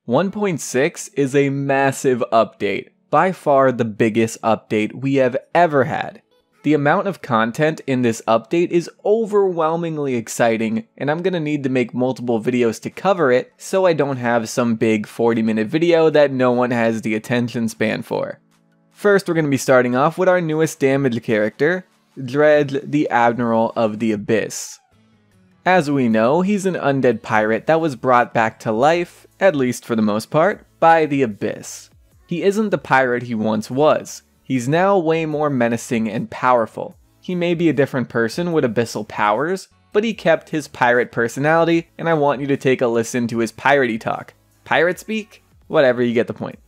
1.6 is a massive update, by far the biggest update we have ever had. The amount of content in this update is overwhelmingly exciting, and I'm gonna need to make multiple videos to cover it so I don't have some big 40-minute video that no one has the attention span for. First, we're gonna be starting off with our newest damage character, Dredge, the Admiral of the Abyss. As we know, he's an undead pirate that was brought back to life, at least for the most part, by the Abyss. He isn't the pirate he once was. He's now way more menacing and powerful. He may be a different person with abyssal powers, but he kept his pirate personality, and I want you to take a listen to his piratey talk. Pirate speak? Whatever, you get the point.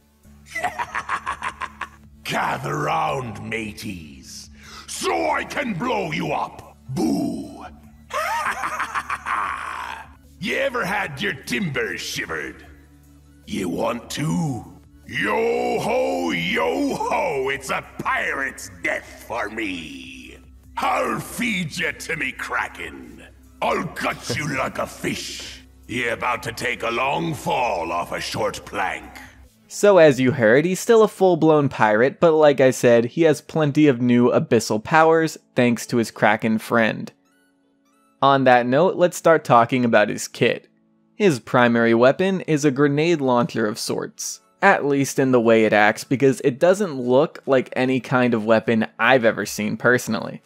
Gather round, mateys, so I can blow you up. Boo! You ever had your timbers shivered? You want to? Yo-ho, yo-ho, it's a pirate's death for me. I'll feed you to me, Kraken. I'll gut you like a fish. You about to take a long fall off a short plank. So as you heard, he's still a full-blown pirate, but like I said, he has plenty of new abyssal powers thanks to his Kraken friend. On that note, let's start talking about his kit. His primary weapon is a grenade launcher of sorts. At least in the way it acts, because it doesn't look like any kind of weapon I've ever seen personally.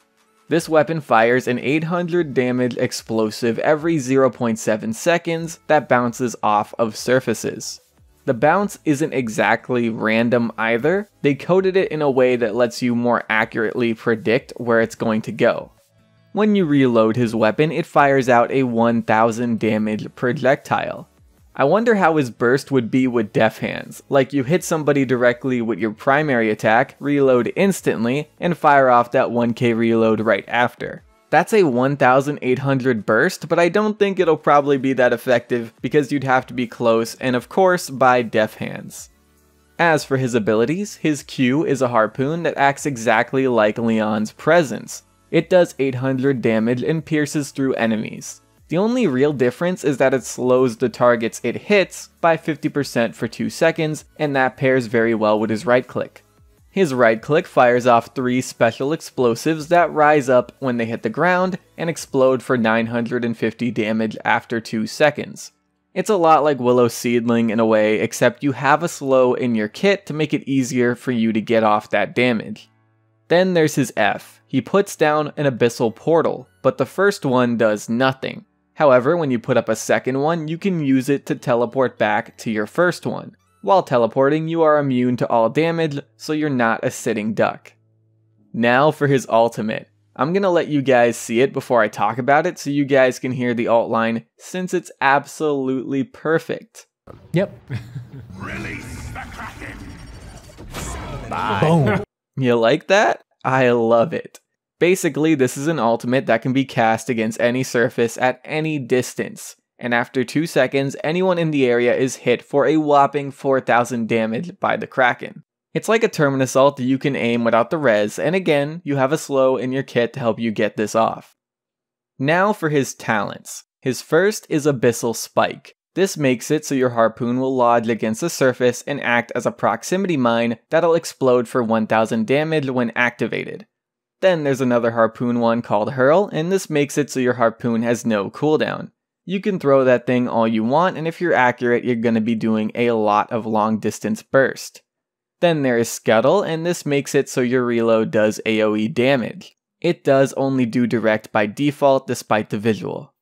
This weapon fires an 800 damage explosive every 0.7 seconds that bounces off of surfaces. The bounce isn't exactly random either. They coded it in a way that lets you more accurately predict where it's going to go. When you reload his weapon, it fires out a 1000 damage projectile. I wonder how his burst would be with def hands, like you hit somebody directly with your primary attack, reload instantly, and fire off that 1k reload right after. That's a 1800 burst, but I don't think it'll probably be that effective because you'd have to be close and of course by def hands. As for his abilities, his Q is a harpoon that acts exactly like Leon's presence. It does 800 damage and pierces through enemies. The only real difference is that it slows the targets it hits by 50% for 2 seconds, and that pairs very well with his right click. His right click fires off 3 special explosives that rise up when they hit the ground and explode for 950 damage after 2 seconds. It's a lot like Willow Seedling in a way, except you have a slow in your kit to make it easier for you to get off that damage. Then there's his F. He puts down an abyssal portal, but the first one does nothing. However, when you put up a second one, you can use it to teleport back to your first one. While teleporting, you are immune to all damage, so you're not a sitting duck. Now for his ultimate. I'm gonna let you guys see it before I talk about it so you guys can hear the alt line, since it's absolutely perfect. Yep. Release the Kraken! Bye. Boom. You like that? I love it. Basically, this is an ultimate that can be cast against any surface at any distance, and after 2 seconds, anyone in the area is hit for a whopping 4000 damage by the Kraken. It's like a Terminus ult that you can aim without the res, and again, you have a slow in your kit to help you get this off. Now for his talents. His first is Abyssal Spike. This makes it so your harpoon will lodge against the surface and act as a proximity mine that'll explode for 1000 damage when activated. Then there's another harpoon one called Hurl, and this makes it so your harpoon has no cooldown. You can throw that thing all you want, and if you're accurate, you're going to be doing a lot of long distance burst. Then there is Scuttle, and this makes it so your reload does AoE damage. It does only do direct by default despite the visual.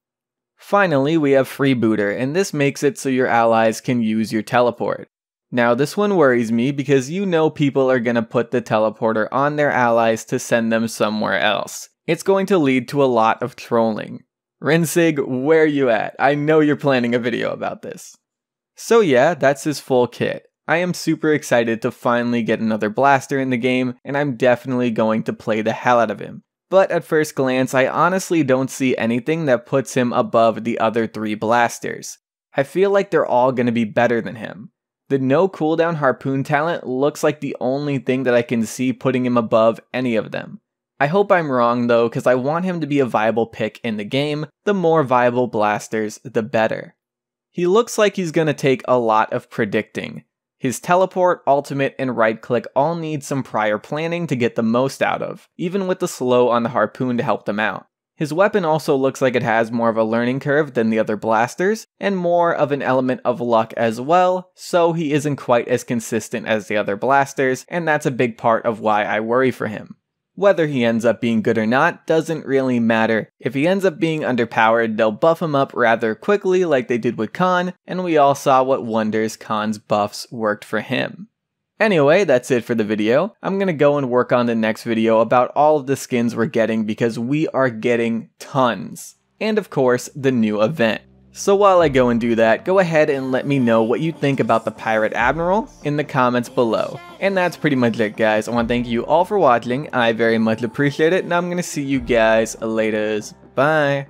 Finally, we have Freebooter, and this makes it so your allies can use your teleport. Now this one worries me because you know people are gonna put the teleporter on their allies to send them somewhere else. It's going to lead to a lot of trolling. Rinsig, where you at? I know you're planning a video about this. So yeah, that's his full kit. I am super excited to finally get another blaster in the game, and I'm definitely going to play the hell out of him. But at first glance, I honestly don't see anything that puts him above the other 3 blasters. I feel like they're all gonna be better than him. The no cooldown harpoon talent looks like the only thing that I can see putting him above any of them. I hope I'm wrong though, because I want him to be a viable pick in the game. The more viable blasters, the better. He looks like he's gonna take a lot of predicting. His teleport, ultimate, and right click all need some prior planning to get the most out of, even with the slow on the harpoon to help them out. His weapon also looks like it has more of a learning curve than the other blasters, and more of an element of luck as well, so he isn't quite as consistent as the other blasters, and that's a big part of why I worry for him. Whether he ends up being good or not doesn't really matter. If he ends up being underpowered, they'll buff him up rather quickly like they did with Khan, and we all saw what wonders Khan's buffs worked for him. Anyway, that's it for the video. I'm gonna go and work on the next video about all of the skins we're getting because we are getting tons. And of course, the new event. So while I go and do that, go ahead and let me know what you think about the Pirate Admiral in the comments below. And that's pretty much it, guys. I want to thank you all for watching. I very much appreciate it, and I'm going to see you guys later. Bye!